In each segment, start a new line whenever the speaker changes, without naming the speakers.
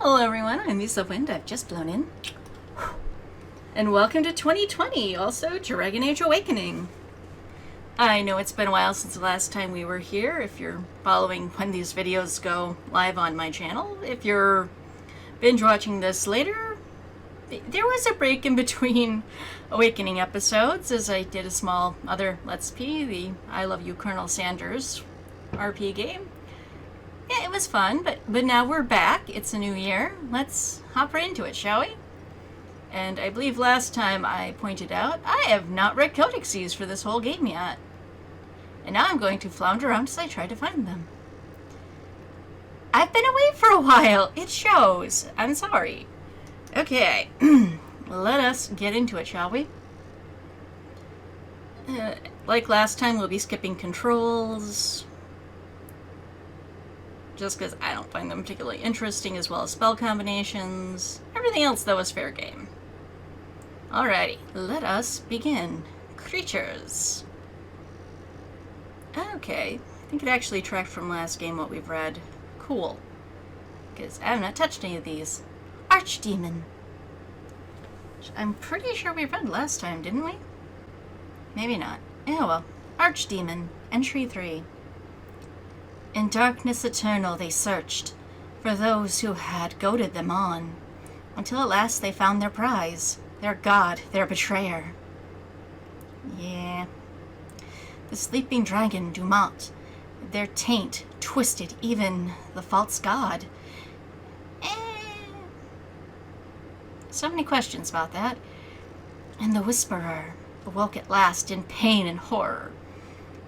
Hello everyone, I'm Lisa Wind. I've just blown in. And welcome to 2020, also Dragon Age Awakening. I know it's been a while since the last time we were here, if you're following when these videos go live on my channel. If you're binge watching this later, there was a break in between Awakening episodes as I did a small other Let's Play, the I Love You Colonel Sanders RP game. Yeah, it was fun, but now we're back. It's a new year. Let's hop right into it, shall we? And I believe last time I pointed out, I have not read Codexies for this whole game yet. And now I'm going to flounder around as I try to find them. I've been away for a while. It shows. I'm sorry. Okay. Let us get into it, shall we? Like last time, we'll be skipping controls. Just because I don't find them particularly interesting, as well as spell combinations. Everything else, though, is fair game. Alrighty, let us begin. Creatures. Okay, I think it actually tracked from last game what we've read. Cool. Because I have not touched any of these. Archdemon. I'm pretty sure we read last time, didn't we? Maybe not. Oh well. Archdemon, Entry 3. In darkness eternal they searched for those who had goaded them on, until at last they found their prize, their god, their betrayer. Yeah. The sleeping dragon, Dumont, their taint twisted even the false god. So many questions about that. And the Whisperer awoke at last in pain and horror.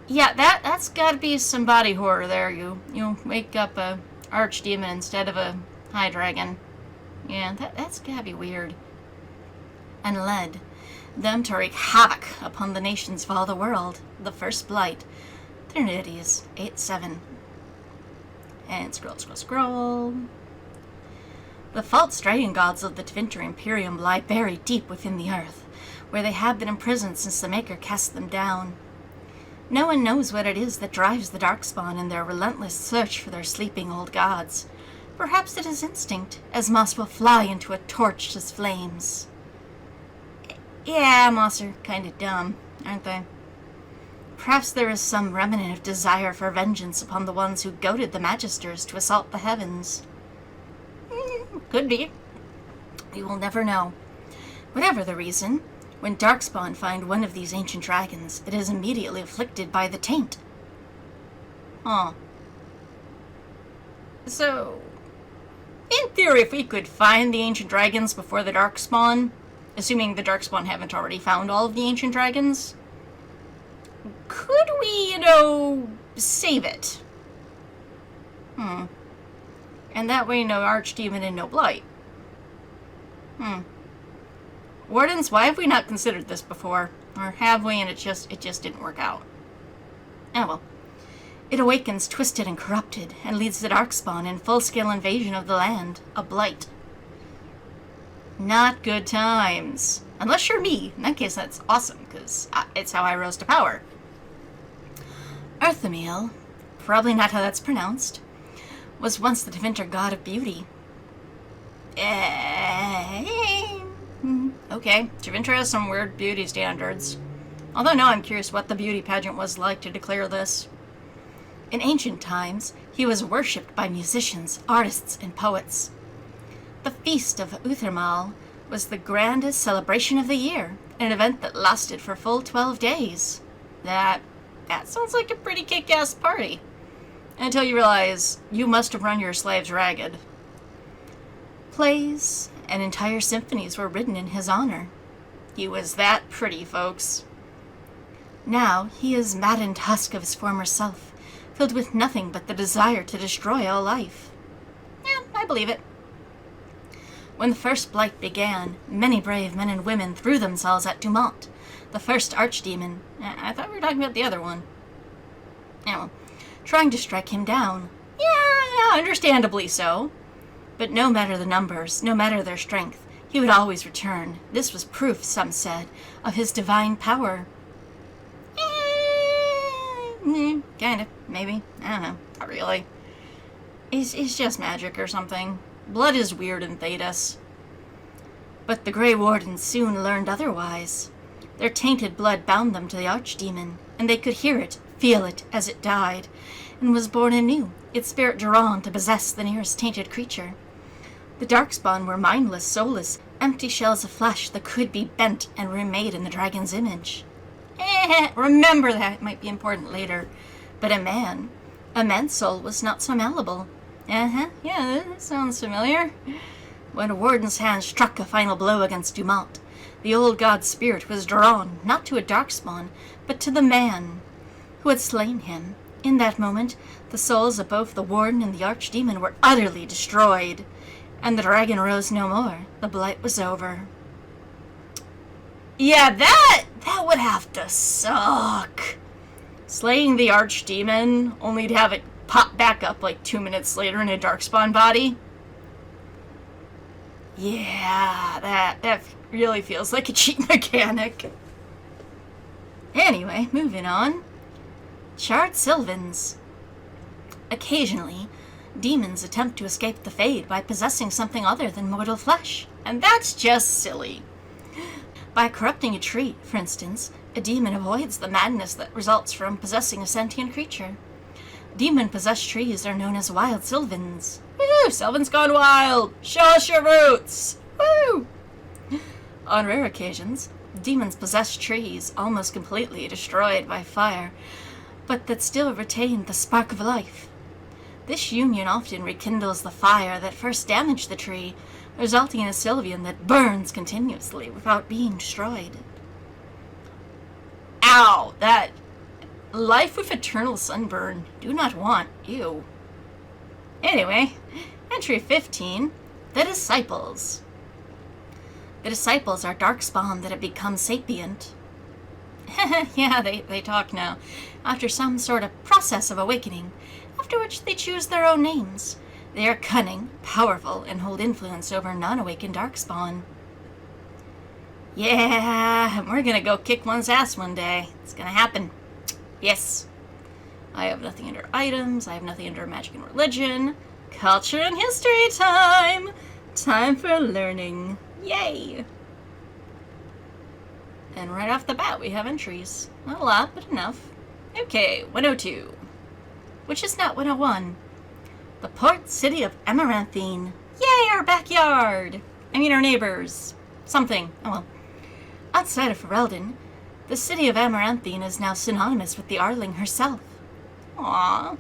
Yeah, that's gotta be some body horror there. You wake up a archdemon instead of a high dragon. Yeah, that's gotta be weird. And led them to wreak havoc upon the nations of all the world. The first blight. Trinities 8-7. And scroll. The false dragon gods of the Tvinter Imperium lie buried deep within the earth, where they have been imprisoned since the Maker cast them down. No one knows what it is that drives the Darkspawn in their relentless search for their sleeping old gods. Perhaps it is instinct, as moss will fly into a torch as flames. Yeah, moss are kind of dumb, aren't they? Perhaps there is some remnant of desire for vengeance upon the ones who goaded the Magisters to assault the heavens. Could be. We will never know. Whatever the reason, when Darkspawn find one of these ancient dragons, it is immediately afflicted by the taint. Huh. So, in theory, if we could find the ancient dragons before the Darkspawn, assuming the Darkspawn haven't already found all of the ancient dragons, could we, save it? And that way, no Archdemon and no Blight. Wardens, why have we not considered this before? Or have we and it just didn't work out? Oh well. It awakens twisted and corrupted, and leads the Darkspawn in full-scale invasion of the land. A blight. Not good times. Unless you're me. In that case, that's awesome, because it's how I rose to power. Arthemiel, probably not how that's pronounced, was once the Tvinter god of beauty. Okay, Tvinter has some weird beauty standards. Although now I'm curious what the beauty pageant was like to declare this. In ancient times, he was worshipped by musicians, artists, and poets. The Feast of Uthermal was the grandest celebration of the year, an event that lasted for full 12 days. That sounds like a pretty kick-ass party. Until you realize you must have run your slaves ragged. Plays and entire symphonies were written in his honor. He was that pretty, folks. Now he is maddened husk of his former self, filled with nothing but the desire to destroy all life. Yeah, I believe it. When the first blight began, many brave men and women threw themselves at Dumont, the first archdemon. I thought we were talking about the other one. Well, trying to strike him down. Yeah, understandably so. But no matter the numbers, no matter their strength, he would always return. This was proof, some said, of his divine power. Kind of, maybe. I don't know. Not really. It's just magic or something. Blood is weird in Thedas. But the Grey Wardens soon learned otherwise. Their tainted blood bound them to the archdemon, and they could hear it, feel it, as it died, and was born anew, its spirit drawn to possess the nearest tainted creature. The Darkspawn were mindless, soulless, empty shells of flesh that could be bent and remade in the dragon's image. Remember that, it might be important later. But a man's soul was not so malleable. Yeah, that sounds familiar. When a warden's hand struck a final blow against Dumont, the old god's spirit was drawn not to a darkspawn, but to the man who had slain him. In that moment, the souls of both the warden and the archdemon were utterly destroyed, and the dragon rose no more. The blight was over. Yeah, that would have to suck. Slaying the archdemon, only to have it pop back up like 2 minutes later in a darkspawn body. Yeah, that really feels like a cheat mechanic. Anyway, moving on. Charred Sylvans. Occasionally, demons attempt to escape the Fade by possessing something other than mortal flesh, and that's just silly. By corrupting a tree, for instance, a demon avoids the madness that results from possessing a sentient creature. Demon-possessed trees are known as wild Sylvans. Woo! Sylvans gone wild! Show us your roots! Woo! On rare occasions, demons possess trees almost completely destroyed by fire, but that still retain the spark of life. This union often rekindles the fire that first damaged the tree, resulting in a Sylvan that burns continuously without being destroyed. Ow! That life with eternal sunburn. Do not want. Ew. Anyway, entry 15, the Disciples. The Disciples are darkspawn that have become sapient. Yeah, they talk now, after some sort of process of awakening, after which they choose their own names. They are cunning, powerful, and hold influence over non-awakened darkspawn. Yeah, we're gonna go kick one's ass one day. It's gonna happen. Yes. I have nothing under items, I have nothing under magic and religion. Culture and history time! Time for learning. Yay! And right off the bat we have entries. Not a lot, but enough. Okay, 102. Which is not 101. The port city of Amaranthine. Yay, our backyard! I mean our neighbors. Something. Oh well. Outside of Ferelden, the city of Amaranthine is now synonymous with the Arling herself. Aww.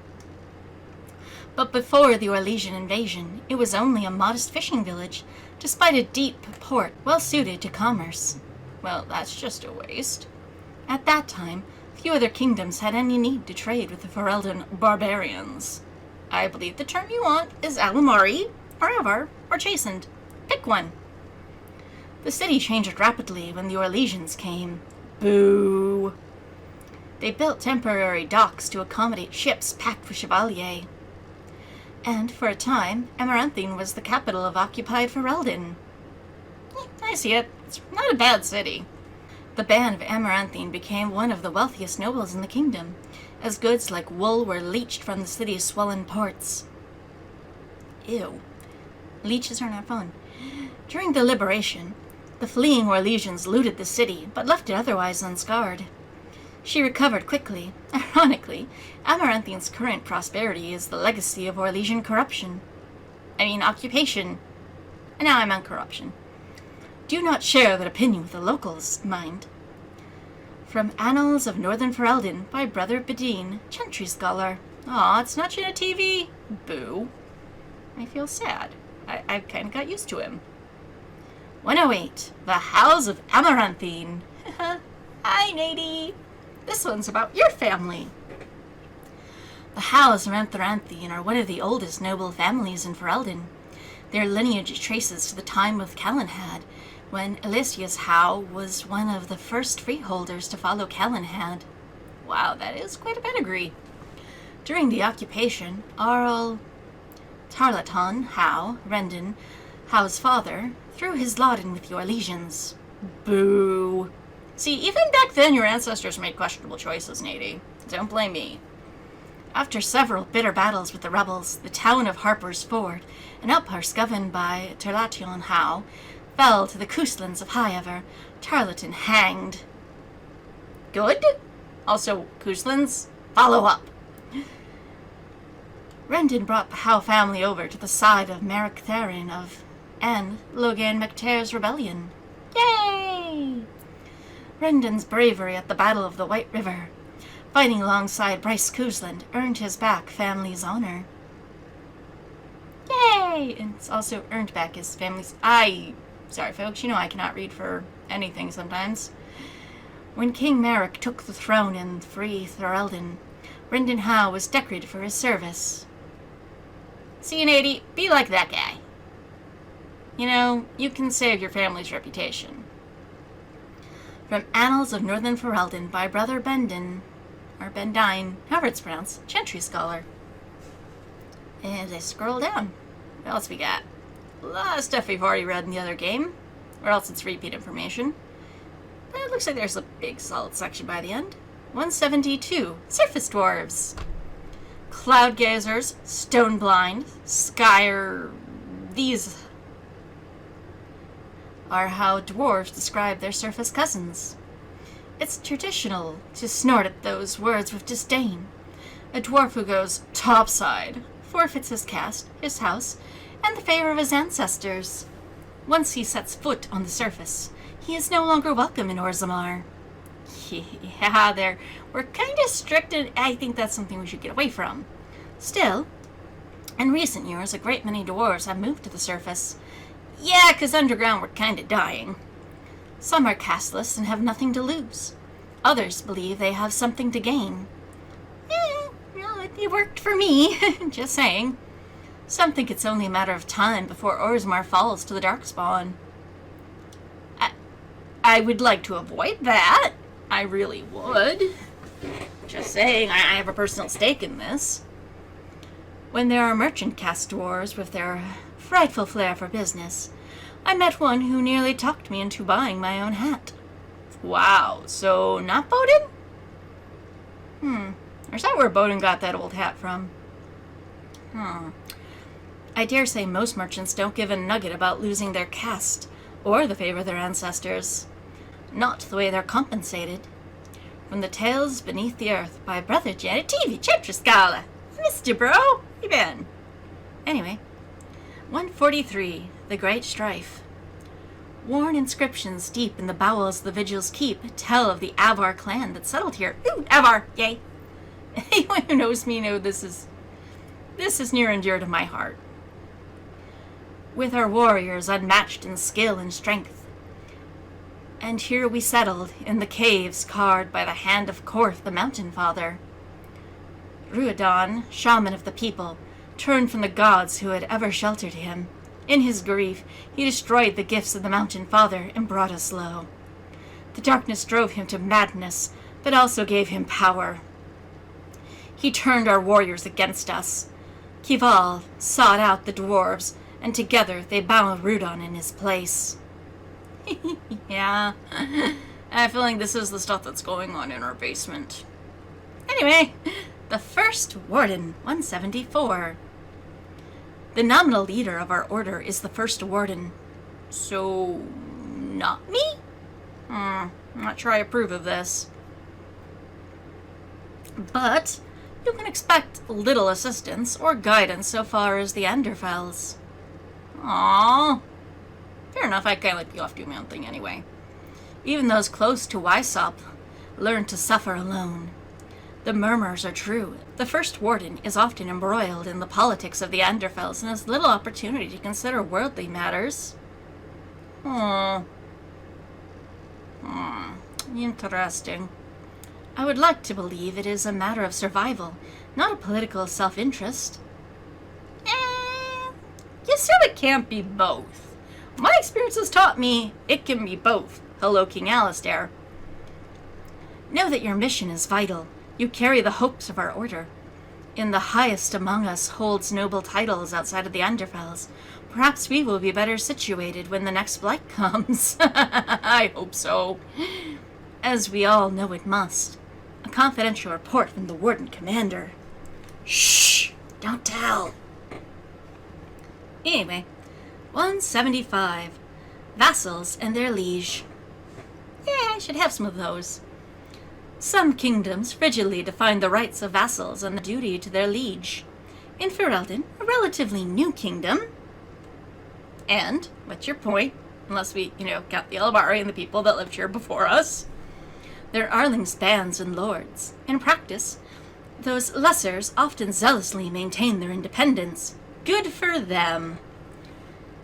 But before the Orlesian invasion, it was only a modest fishing village, despite a deep port well suited to commerce. Well, that's just a waste. At that time, few other kingdoms had any need to trade with the Ferelden barbarians. I believe the term you want is Alamari, or Avar, or Chastened. Pick one. The city changed rapidly when the Orlesians came. Boo! They built temporary docks to accommodate ships packed with Chevalier. And, for a time, Amaranthine was the capital of occupied Ferelden. I see it. It's not a bad city. The band of Amaranthine became one of the wealthiest nobles in the kingdom, as goods like wool were leached from the city's swollen ports. Ew. Leeches are not fun. During the liberation, the fleeing Orlesians looted the city, but left it otherwise unscarred. She recovered quickly. Ironically, Amaranthine's current prosperity is the legacy of Orlesian corruption. Occupation. And now I'm on corruption. Do not share that opinion with the locals, mind. From Annals of Northern Ferelden by Brother Bedine, Chantry Scholar. Aw, it's not Gina TV? Boo. I feel sad. I've kind of got used to him. 108. The House of Amaranthine. Hi, Nady. This one's about your family. The Howes of Amaranthine are one of the oldest noble families in Ferelden. Their lineage traces to the time of Calenhad, when Elysius Howe was one of the first freeholders to follow Calenhad. Wow, that is quite a pedigree. During the occupation, Arl Tarlaton Howe, Rendon, Howe's father, threw his lot in with the Orlesians. Boo. See, even back then your ancestors made questionable choices, Nady. Don't blame me. After several bitter battles with the rebels, the town of Harper's Ford, an outpost governed by Tarlatan Howe, fell to the Couslands of Highever. Tarleton hanged. Good? Also, Couslands, follow up. Rendon brought the Howe family over to the side of Merrick Theron and Logan McTair's rebellion. Yay! Rendon's bravery at the Battle of the White River, fighting alongside Bryce Cousland, earned his back family's honor. Yay! And it's also earned back his family's... Sorry, folks, you know I cannot read for anything sometimes. When King Merrick took the throne in free Thorelden, Rendon Howe was decorated for his service. C&80, be like that guy. You know, you can save your family's reputation. From Annals of Northern Ferelden by Brother Bendine, however it's pronounced, Chantry Scholar. And I scroll down. What else we got? A lot of stuff we've already read in the other game, or else it's repeat information. But it looks like there's a big solid section by the end. 172, Surface Dwarves. Cloud Gazers, Stone Blind, Skyer... These are how dwarves describe their surface cousins. It's traditional to snort at those words with disdain. A dwarf who goes topside forfeits his caste, his house, and the favor of his ancestors. Once he sets foot on the surface, he is no longer welcome in Orzammar. Yeah, we're kind of strict, and I think that's something we should get away from. Still, in recent years, a great many dwarves have moved to the surface. Yeah, 'cause underground we're kind of dying. Some are casteless and have nothing to lose. Others believe they have something to gain. Well, it worked for me, just saying. Some think it's only a matter of time before Orzammar falls to the Darkspawn. I would like to avoid that. I really would. Just saying, I have a personal stake in this. When there are merchant caste dwarves with their frightful flair for business, I met one who nearly talked me into buying my own hat. Wow, so not Bowden? Or is that where Bowden got that old hat from? I dare say most merchants don't give a nugget about losing their caste or the favor of their ancestors. Not the way they're compensated. From the Tales Beneath the Earth by Brother Janet TV, Chantry Scholar. Missed you, bro. How you been? Anyway, 143, The Great Strife. Worn inscriptions deep in the bowels of the Vigil's Keep tell of the Avar clan that settled here. Ooh, Avar, yay! Anyone who knows me knows this is near and dear to my heart. With our warriors unmatched in skill and strength. And here we settled, in the caves carved by the hand of Korth, the Mountain Father. Ruadan, shaman of the people, turned from the gods who had ever sheltered him. In his grief, he destroyed the gifts of the Mountain Father and brought us low. The darkness drove him to madness, but also gave him power. He turned our warriors against us. Kival sought out the dwarves, and together they bound Rudan in his place. Yeah, I have a feeling this is the stuff that's going on in our basement. Anyway, the First Warden, 174. The nominal leader of our order is the First Warden. So, not me? I'm not sure I approve of this. But you can expect little assistance or guidance so far as the Anderfells. Aww. Fair enough, I kind of like be off doing my own thing anyway. Even those close to Wysop learn to suffer alone. The murmurs are true. The First Warden is often embroiled in the politics of the Anderfells and has little opportunity to consider worldly matters. Interesting. I would like to believe it is a matter of survival, not a political self-interest. You sort of can't be both. My experience has taught me it can be both. Hello, King Alistair. Know that your mission is vital. You carry the hopes of our order. In the highest among us holds noble titles outside of the Anderfells. Perhaps we will be better situated when the next blight comes. I hope so. As we all know it must. A confidential report from the Warden Commander. Shh! Don't tell. Anyway, 175. Vassals and their liege. Yeah, I should have some of those. Some kingdoms frigidly define the rights of vassals and the duty to their liege. In Ferelden, a relatively new kingdom. And, what's your point? Unless we, count the Elbari and the people that lived here before us. Their Arlings, bands, and lords. In practice, those lessers often zealously maintain their independence. Good for them.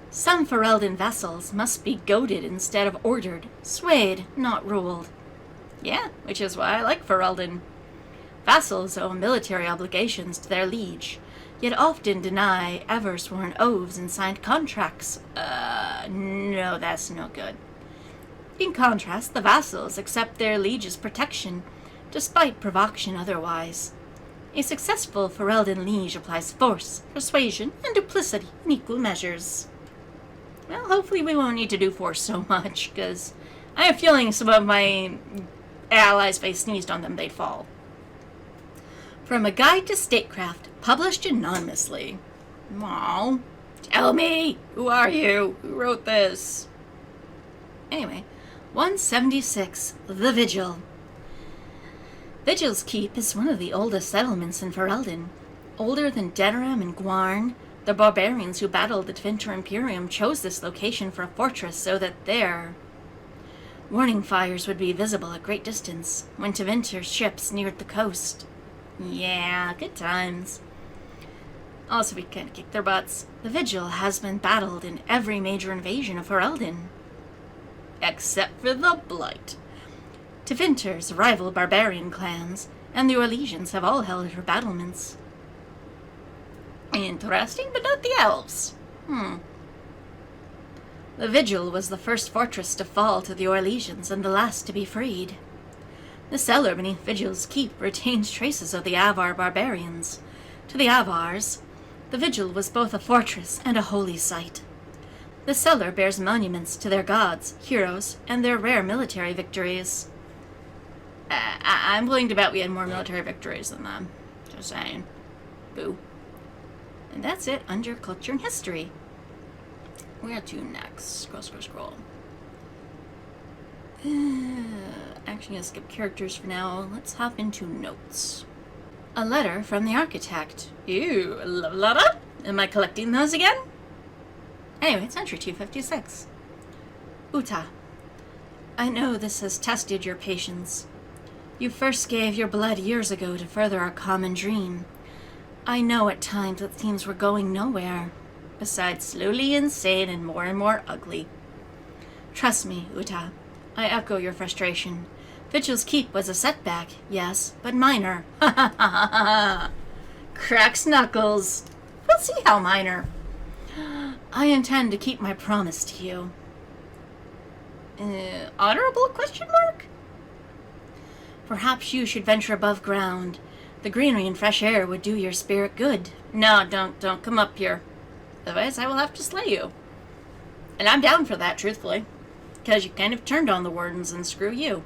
Some Ferelden vassals must be goaded instead of ordered, swayed, not ruled. Yeah, which is why I like Ferelden. Vassals owe military obligations to their liege, yet often deny ever-sworn oaths and signed contracts. No, that's no good. In contrast, the vassals accept their liege's protection, despite provocation otherwise. A successful Ferelden liege applies force, persuasion, and duplicity in equal measures. Well, hopefully we won't need to do force so much, because I have a feeling some of my allies, if I sneezed on them, they'd fall. From a Guide to Statecraft, published anonymously. Aw, tell me, who are you? Who wrote this? Anyway, 176, The Vigil. Vigil's Keep is one of the oldest settlements in Ferelden. Older than Denerim and Gwarn, the barbarians who battled the Tevinter Imperium chose this location for a fortress so that their warning fires would be visible at great distance when Tevinter's ships neared the coast. Yeah, good times. Also, we kind of kicked their butts. The Vigil has been battled in every major invasion of Ferelden. Except for the Blight. Tevinter's rival barbarian clans and the Orlesians have all held her battlements. Interesting, but not the elves. The Vigil was the first fortress to fall to the Orlesians and the last to be freed. The cellar beneath Vigil's Keep retains traces of the Avar barbarians. To the Avars, the Vigil was both a fortress and a holy site. The cellar bears monuments to their gods, heroes, and their rare military victories. I'm willing to bet we had more military victories than them. Just saying. Boo. And that's it under Culture and History. Where to next? Scroll. Actually, I'll skip characters for now. Let's hop into notes. A letter from the architect. Ew, a love letter? Am I collecting those again? Anyway, it's entry 256. Uta, I know this has tested your patience. You first gave your blood years ago to further our common dream. I know at times that seems we're going nowhere, besides slowly insane and more ugly. Trust me, Uta, I echo your frustration. Vigil's Keep was a setback, yes, but minor. Ha ha ha ha ha! Cracks knuckles. We'll see how minor. I intend to keep my promise to you. Honorable question mark? Perhaps you should venture above ground. The greenery and fresh air would do your spirit good. No, don't come up here. Otherwise, I will have to slay you. And I'm down for that, truthfully. Because you kind of turned on the wardens and screw you.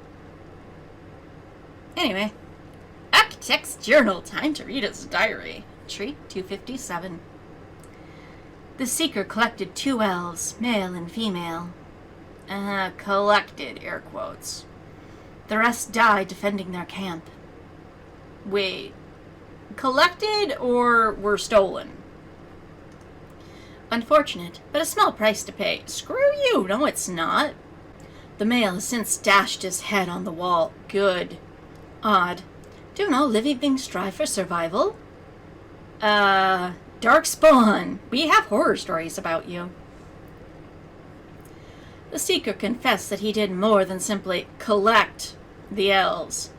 Anyway. Architect's Journal. Time to read his diary. Entry 257. The Seeker collected 2 elves, male and female. Collected, air quotes. The rest died defending their camp. Wait, collected or were stolen? Unfortunate, but a small price to pay. Screw you, no it's not. The male has since dashed his head on the wall. Good. Odd. Don't all living things strive for survival? Darkspawn, we have horror stories about you. The Seeker confessed that he did more than simply collect the elves.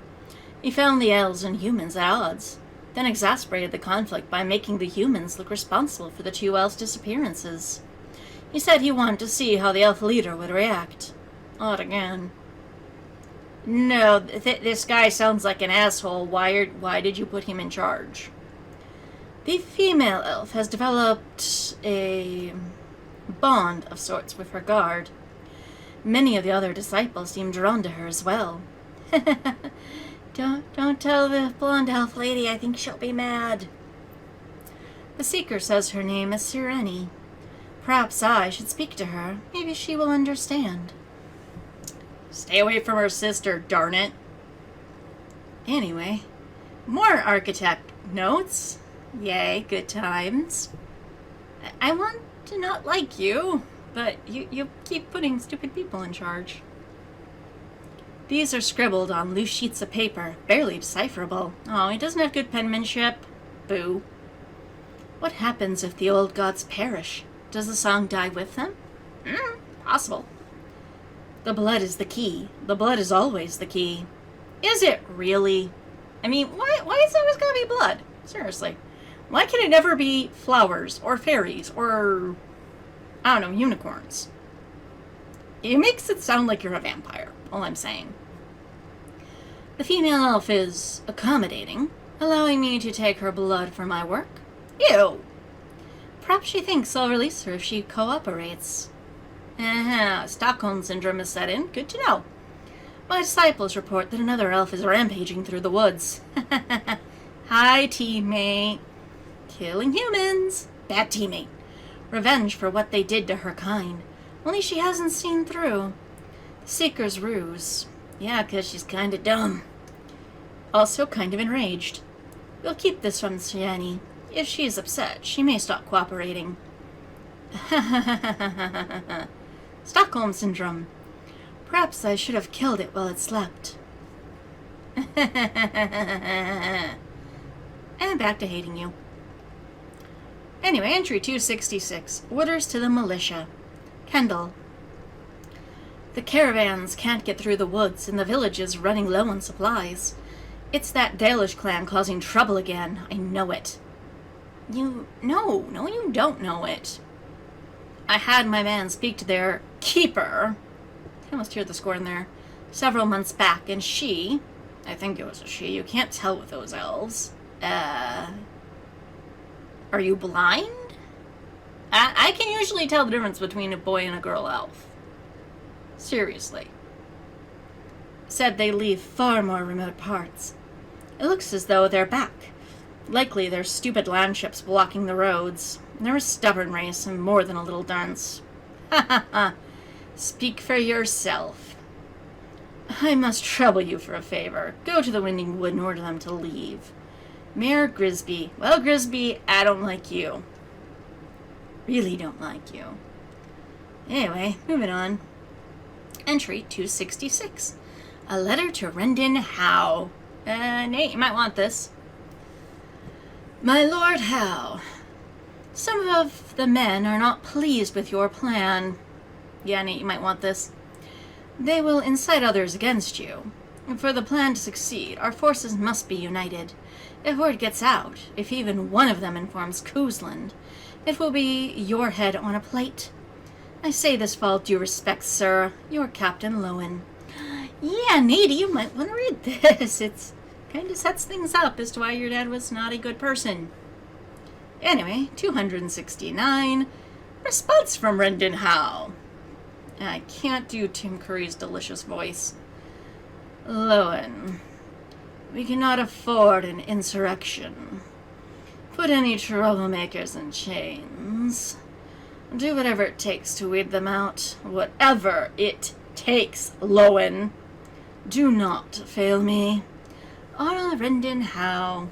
He found the elves and humans at odds, then exasperated the conflict by making the humans look responsible for the 2 elves' disappearances. He said he wanted to see how the elf leader would react. Odd again. No, this guy sounds like an asshole. Why did you put him in charge? The female elf has developed a bond of sorts with her guard. Many of the other disciples seem drawn to her as well. Don't tell the blonde elf lady, I think she'll be mad. The Seeker says her name is Sireni. Perhaps I should speak to her. Maybe she will understand. Stay away from her sister, darn it. Anyway, more architect notes. Yay, good times. I want to not like you, but you keep putting stupid people in charge. These are scribbled on loose sheets of paper, barely decipherable. Oh, he doesn't have good penmanship. Boo. What happens if the old gods perish? Does the song die with them? Possible. The blood is the key. The blood is always the key. Is it really? I mean, why is it always gotta be blood? Seriously. Why can it never be flowers, or fairies, or, I don't know, unicorns? It makes it sound like you're a vampire, all I'm saying. The female elf is accommodating, allowing me to take her blood for my work. Ew! Perhaps she thinks I'll release her if she cooperates. Stockholm Syndrome is set in. Good to know. My disciples report that another elf is rampaging through the woods. Hi, teammate. Killing humans. Bad teammate. Revenge for what they did to her kind. Only she hasn't seen through. The Seeker's ruse. Yeah, 'cause she's kinda dumb. Also kind of enraged. We'll keep this from Siani. If she is upset, she may stop cooperating. Stockholm Syndrome. Perhaps I should have killed it while it slept. And back to hating you. Anyway, entry 266. Orders to the militia. Kendall. The caravans can't get through the woods, and the village is running low on supplies. It's that Dalish clan causing trouble again. I know it. No, you don't know it. I had my man speak to their keeper. I almost heard the scorn there. Several months back, and she, I think it was a she, you can't tell with those elves. Are you blind? I can usually tell the difference between a boy and a girl elf. Seriously. Said they leave far more remote parts. It looks as though they're back. Likely there's stupid landships blocking the roads. They're a stubborn race and more than a little dense. Ha ha ha. Speak for yourself. I must trouble you for a favor. Go to the Winding Wood and order them to leave. Mayor Grisby. Well, Grisby, I don't like you. Really don't like you. Anyway, moving on. Entry 266. A letter to Rendon Howe. Nate, you might want this. My Lord Howe, some of the men are not pleased with your plan. Yeah, Nate, you might want this. They will incite others against you. For the plan to succeed, our forces must be united. If word gets out, if even one of them informs Cousland, it will be your head on a plate. I say this with all due respect, sir. You're Captain Lowen. Yeah, Nate, you might want to read this. It's kind of sets things up as to why your dad was not a good person. Anyway, 269. Response from Rendon Howe. I can't do Tim Curry's delicious voice. Lowen, we cannot afford an insurrection. Put any troublemakers in chains. Do whatever it takes to weed them out. Whatever it takes, Lowen. Do not fail me. Honor Rendon Howe.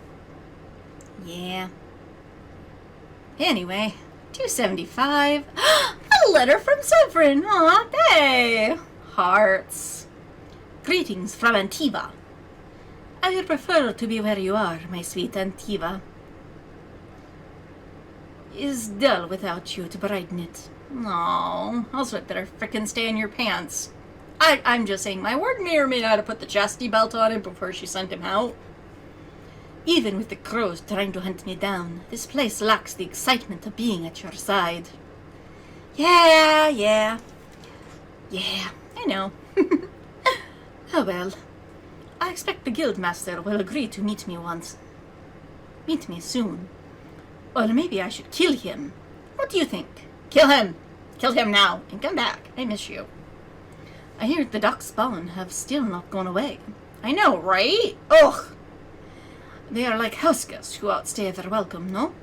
Yeah. Anyway, 275. A letter from Severin. Aw, bae. Hearts. Greetings from Antiva. I would prefer to be where you are, my sweet Antiva. Is dull without you to brighten it. No, also it better frickin' stay in your pants. I'm just saying, my ward may or may not have put the chastity belt on him before she sent him out. Even with the crows trying to hunt me down, this place lacks the excitement of being at your side. Yeah, I know. Oh well. I expect the guildmaster will agree to meet me once. Meet me soon. Or maybe I should kill him. What do you think? Kill him! Kill him now, and come back. I miss you. I hear the duck spawn have still not gone away. I know, right? Ugh! They are like house guests who outstay their welcome, no?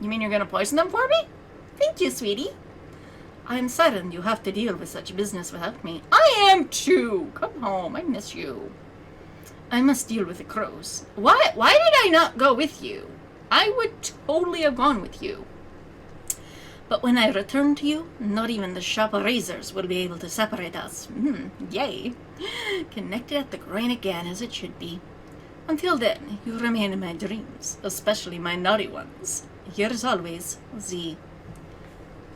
You mean you're gonna poison them for me? Thank you, sweetie. I'm saddened you have to deal with such business without me. I am too! Come home, I miss you. I must deal with the crows. Why did I not go with you? I would totally have gone with you. But when I return to you, not even the sharp razors will be able to separate us. Yay. Connected at the groin again, as it should be. Until then, you remain in my dreams, especially my naughty ones. Yours always, Z.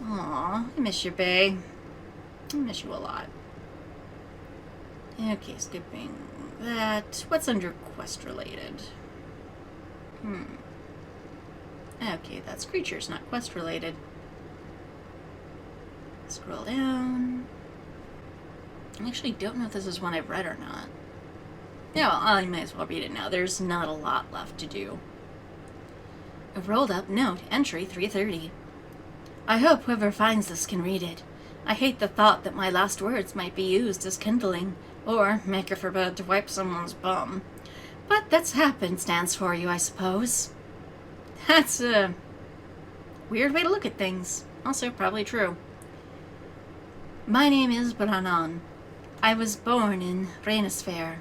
Aw, I miss you, bae. I miss you a lot. Okay, skipping that. What's under quest related? Okay, that's creatures, not quest related. Scroll down. I actually don't know if this is one I've read or not. Yeah, well, I might as well read it now. There's not a lot left to do. A rolled up note, entry 330. I hope whoever finds this can read it. I hate the thought that my last words might be used as kindling, or, maker forbid, to wipe someone's bum. But that's happenstance for you, I suppose. That's a weird way to look at things. Also, probably true. My name is Brannon. I was born in Rainisfair.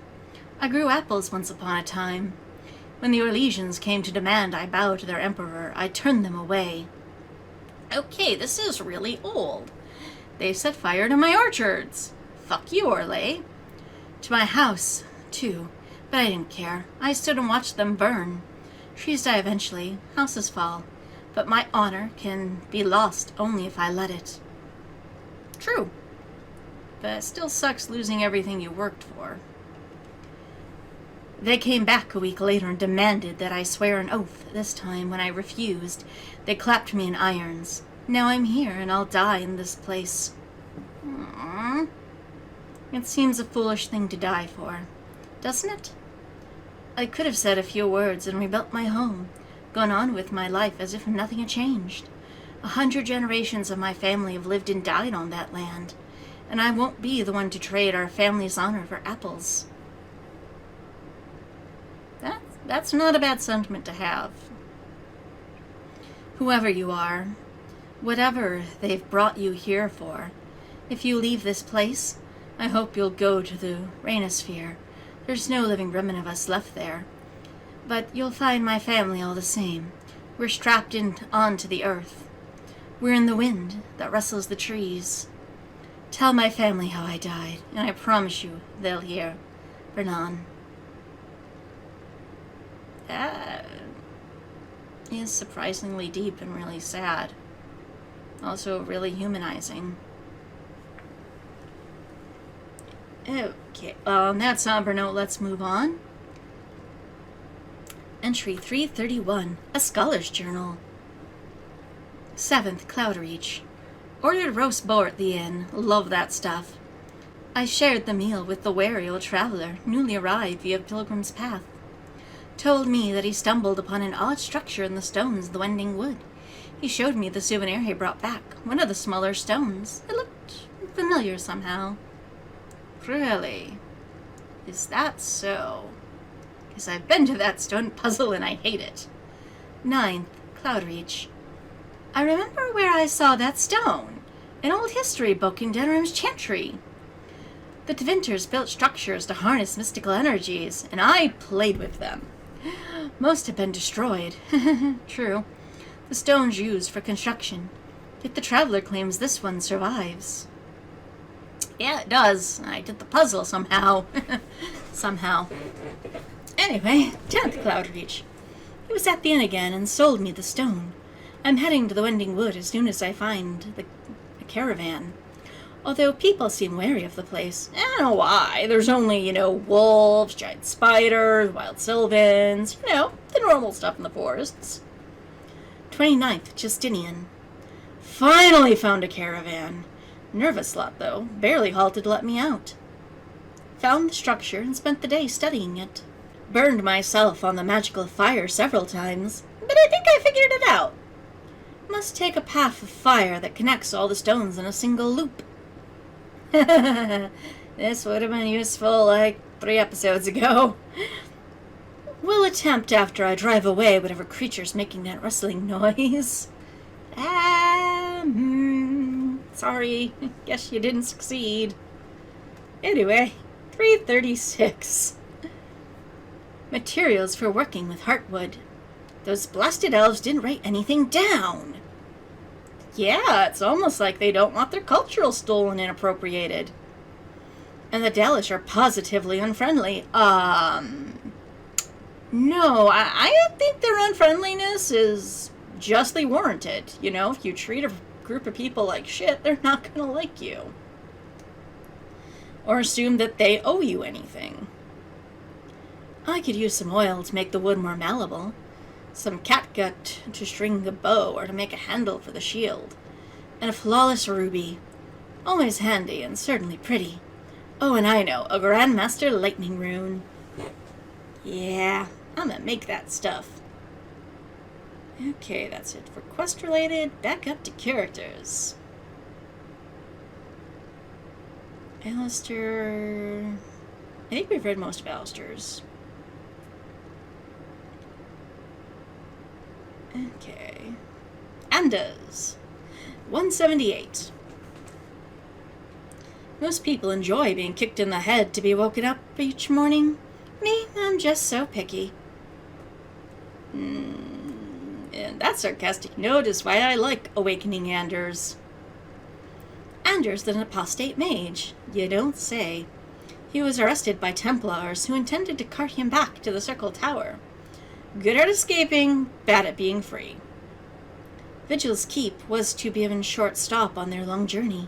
I grew apples once upon a time. When the Orlesians came to demand I bow to their emperor, I turned them away. Okay, this is really old. They set fire to my orchards. Fuck you, Orlais. To my house, too. But I didn't care. I stood and watched them burn. Trees die eventually, houses fall. But my honor can be lost only if I let it. True. But it still sucks losing everything you worked for. They came back a week later and demanded that I swear an oath. This time, when I refused, they clapped me in irons. Now I'm here, and I'll die in this place. Aww. It seems a foolish thing to die for, doesn't it? I could have said a few words and rebuilt my home, gone on with my life as if nothing had changed. 100 generations of my family have lived and died on that land, and I won't be the one to trade our family's honor for apples. That's not a bad sentiment to have. Whoever you are, whatever they've brought you here for, if you leave this place, I hope you'll go to the Rainisfair. There's no living remnant of us left there. But you'll find my family all the same. We're strapped onto the earth. We're in the wind that rustles the trees. Tell my family how I died, and I promise you they'll hear. Vernon. That is surprisingly deep and really sad. Also really humanizing. Okay, on that somber note, let's move on. Entry 331, A Scholar's Journal. 7th, Cloudreach. Ordered roast boar at the inn. Love that stuff. I shared the meal with the wary old traveler, newly arrived via Pilgrim's Path. Told me that he stumbled upon an odd structure in the stones of the Wending Wood. He showed me the souvenir he brought back, one of the smaller stones. It looked familiar somehow. Really? Is that so? Because I've been to that stone puzzle and I hate it. 9th, Cloudreach. I remember where I saw that stone. An old history book in Denram's Chantry. The Tvinters built structures to harness mystical energies, and I played with them. Most have been destroyed. True. The stones used for construction. Yet the traveler claims this one survives. Yeah, it does. I did the puzzle somehow. Somehow. Anyway, 10th Cloudreach. He was at the inn again and sold me the stone. I'm heading to the Wending Wood as soon as I find the caravan. Although people seem wary of the place. I don't know why. There's only, wolves, giant spiders, wild sylvans, the normal stuff in the forests. 29th, Justinian. Finally found a caravan. Nervous lot, though. Barely halted to let me out. Found the structure and spent the day studying it. Burned myself on the magical fire several times, but I think I figured it out. Must take a path of fire that connects all the stones in a single loop. This would have been useful like 3 episodes ago. We'll attempt after I drive away whatever creature's making that rustling noise. Sorry. Guess you didn't succeed. Anyway, 336. Materials for working with heartwood. Those blasted elves didn't write anything down. Yeah, it's almost like they don't want their cultural stolen and appropriated. And the Dalish are positively unfriendly. No, I think their unfriendliness is justly warranted. You know, if you treat a group of people like shit, they're not gonna like you. Or assume that they owe you anything. I could use some oil to make the wood more malleable. Some catgut to string the bow or to make a handle for the shield. And a flawless ruby. Always handy and certainly pretty. Oh, and I know, a Grandmaster lightning rune. Yeah, I'm gonna make that stuff. Okay, that's it for quest related. Back up to characters. Alistair. I think we've read most of Alistair's. Okay. Anders. 178. Most people enjoy being kicked in the head to be woken up each morning. Me, I'm just so picky. And that sarcastic note is why I like awakening Anders. Anders, an apostate mage. You don't say. He was arrested by Templars who intended to cart him back to the Circle Tower. Good at escaping, bad at being free. Vigil's keep was to be a short stop on their long journey.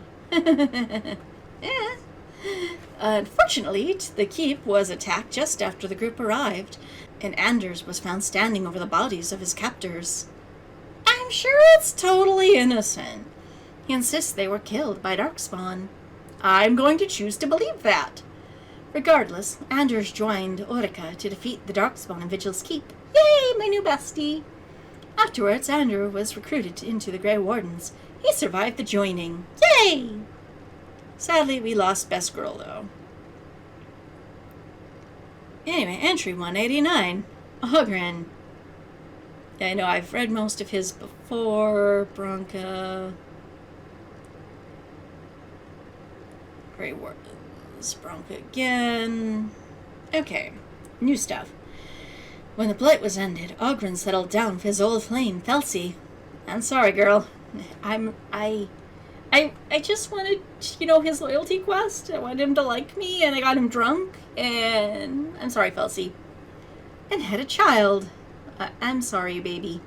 Yeah. Unfortunately, the keep was attacked just after the group arrived, and Anders was found standing over the bodies of his captors. I'm sure it's totally innocent. He insists they were killed by Darkspawn. I'm going to choose to believe that. Regardless, Anders joined Orica to defeat the Darkspawn in Vigil's keep. Yay, my new bestie! Afterwards, Andrew was recruited into the Grey Wardens. He survived the joining. Yay! Sadly, we lost Best Girl, though. Anyway, entry 189. Ogren. I know I've read most of his before. Bronca. Grey Wardens. Bronca again. Okay, new stuff. When the blight was ended, Ogren settled down with his old flame, Felsi. I'm sorry, girl. I just wanted, his loyalty quest. I wanted him to like me, and I got him drunk, and I'm sorry, Felsi. And had a child. I'm sorry, baby.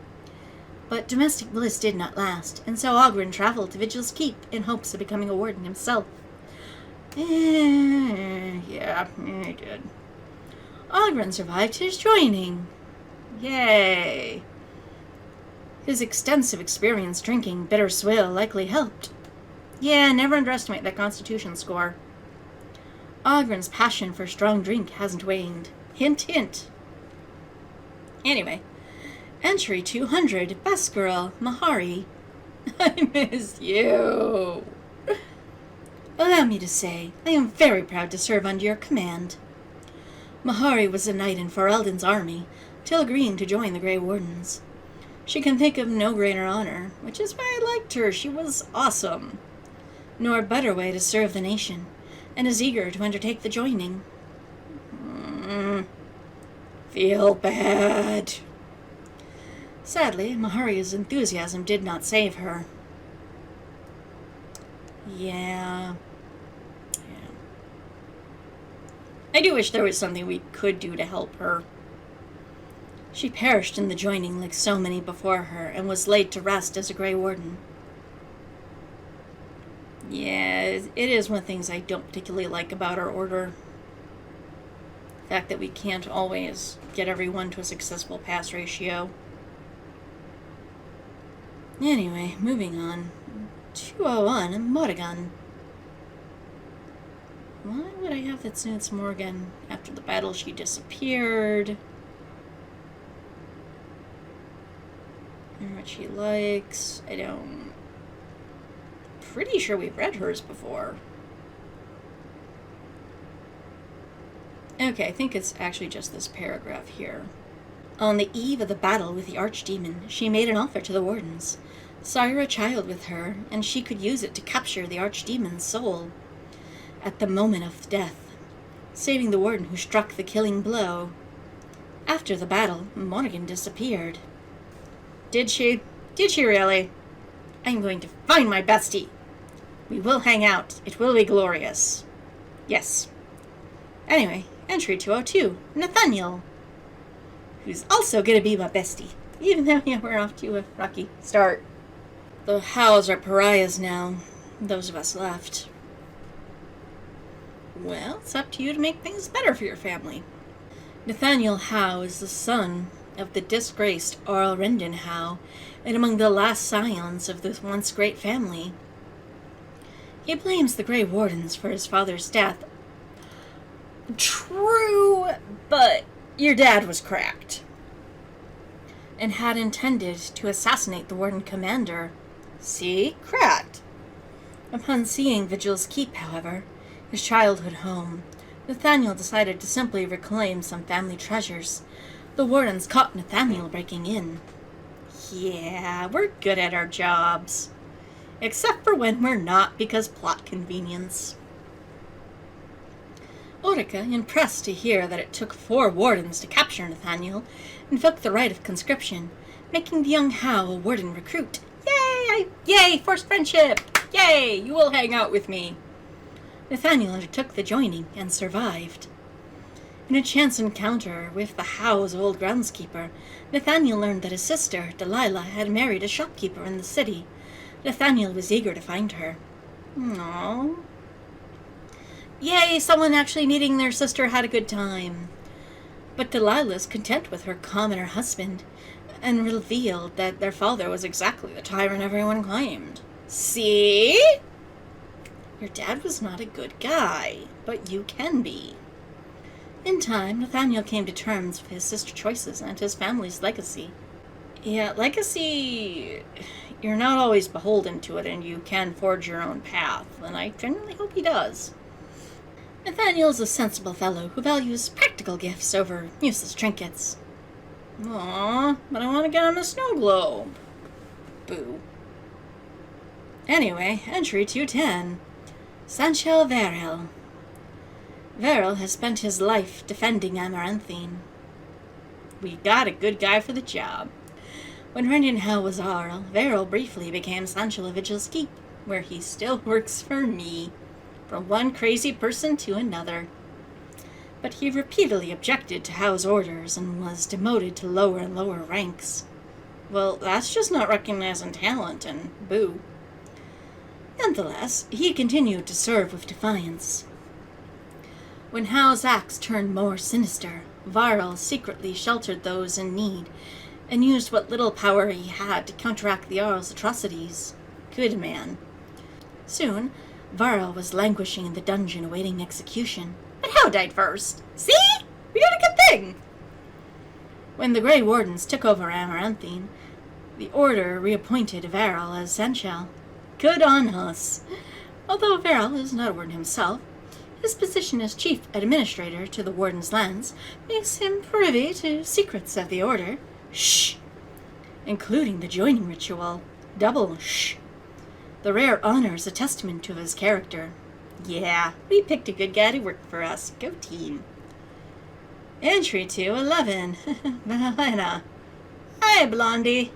But domestic bliss did not last, and so Ogren traveled to Vigil's Keep in hopes of becoming a warden himself. Yeah, he did. Ogren survived his joining. Yay. His extensive experience drinking bitter swill likely helped. Yeah, never underestimate that constitution score. Ogren's passion for strong drink hasn't waned. Hint, hint. Anyway, entry 200, Best Girl, Mihari. I miss you. Allow me to say, I am very proud to serve under your command. Mihari was a knight in Ferelden's army, till agreeing to join the Grey Wardens. She can think of no greater honor, which is why I liked her. She was awesome. Nor a better way to serve the nation, and is eager to undertake the joining. Feel bad. Sadly, Mihari's enthusiasm did not save her. Yeah. I do wish there was something we could do to help her. She perished in the joining like so many before her, and was laid to rest as a Grey Warden. Yeah, it is one of the things I don't particularly like about our order. The fact that we can't always get everyone to a successful pass ratio. Anyway, moving on. 201, Morrigan. Why would I have that since Morgan? After the battle, she disappeared. And what she likes. I don't... Pretty sure we've read hers before. Okay, I think it's actually just this paragraph here. On the eve of the battle with the archdemon, she made an offer to the wardens. Sire a child with her, and she could use it to capture the archdemon's soul. At the moment of death, saving the warden who struck the killing blow. After the battle, Monaghan disappeared. Did she? Did she really? I'm going to find my bestie. We will hang out. It will be glorious. Yes. Anyway, entry 202, Nathaniel, who's also going to be my bestie, even though we're off to a rocky start. The Howes are pariahs now, those of us left. Well, it's up to you to make things better for your family. Nathaniel Howe is the son of the disgraced Earl Rendon Howe, and among the last scions of this once great family. He blames the Grey Wardens for his father's death. True, but your dad was cracked, and had intended to assassinate the Warden Commander. See? Cracked. Upon seeing Vigil's Keep, however, his childhood home, Nathaniel decided to simply reclaim some family treasures. The Wardens caught Nathaniel breaking in. Yeah, we're good at our jobs. Except for when we're not, because plot convenience. Orica, impressed to hear that it took 4 wardens to capture Nathaniel, invoked the right of conscription, making the young Howe a warden recruit. Yay! Yay! Forced friendship! Yay! You will hang out with me. Nathaniel undertook the joining and survived. In a chance encounter with the Howe's old groundskeeper, Nathaniel learned that his sister, Delilah, had married a shopkeeper in the city. Nathaniel was eager to find her. Aww. Yay, someone actually meeting their sister had a good time. But Delilah's content with her commoner husband, and revealed that their father was exactly the tyrant everyone claimed. See? Your dad was not a good guy, but you can be. In time, Nathaniel came to terms with his sister's choices and his family's legacy. Yeah, legacy, you're not always beholden to it, and you can forge your own path, and I generally hope he does. Nathaniel is a sensible fellow who values practical gifts over useless trinkets. Aww, but I want to get him a snow globe. Boo. Anyway, entry 210. Sancho Verel. Verel has spent his life defending Amaranthine. We got a good guy for the job. When Rendon Howe was Arl, Verel briefly became Sancho of Vigil's Keep, where he still works for me. From one crazy person to another. But he repeatedly objected to Howe's orders and was demoted to lower and lower ranks. Well, that's just not recognizing talent, and boo. Nonetheless, he continued to serve with defiance. When Howe's acts turned more sinister, Varl secretly sheltered those in need, and used what little power he had to counteract the Jarl's atrocities. Good man. Soon, Varl was languishing in the dungeon awaiting execution. But Howe died first. See? We got a good thing! When the Grey Wardens took over Amaranthine, the Order reappointed Varl as Seneschal. Good on us. Although Varl is not a warden himself, his position as chief administrator to the Warden's lands makes him privy to secrets of the Order. Shh! Including the joining ritual. Double shh. The rare honor is a testament to his character. Yeah, we picked a good guy to work for us. Go team. Entry 211. Valena. Hi, Blondie.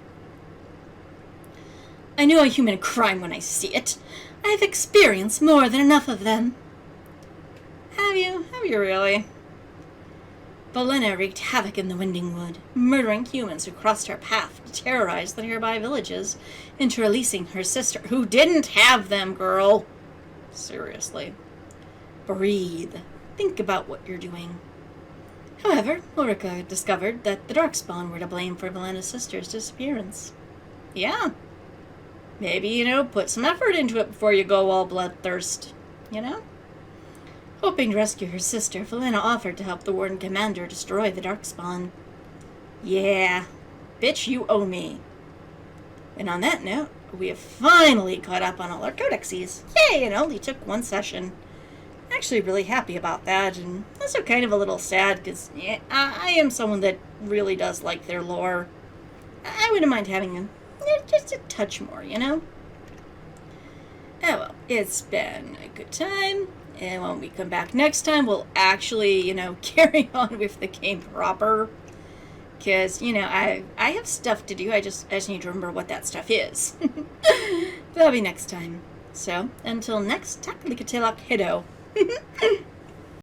I know a human crime when I see it. I've experienced more than enough of them. Have you? Have you really? Valena wreaked havoc in the Winding Wood, murdering humans who crossed her path to terrorize the nearby villages, into releasing her sister, who didn't have them, girl. Seriously. Breathe. Think about what you're doing. However, Ulrika discovered that the Darkspawn were to blame for Valena's sister's disappearance. Yeah. Maybe, put some effort into it before you go all bloodthirst. Hoping to rescue her sister, Valena offered to help the Warden Commander destroy the Darkspawn. Yeah. Bitch, you owe me. And on that note, we have finally caught up on all our Codexies. Yay, it only took one session. actually really happy about that, and also kind of a little sad because yeah, I am someone that really does like their lore. I wouldn't mind having just a touch more, you know? Oh well, it's been a good time, and when we come back next time, we'll actually, carry on with the game proper. Because, I have stuff to do, I just need to remember what that stuff is. That'll be next time. So, until next time, Likatelak Hido.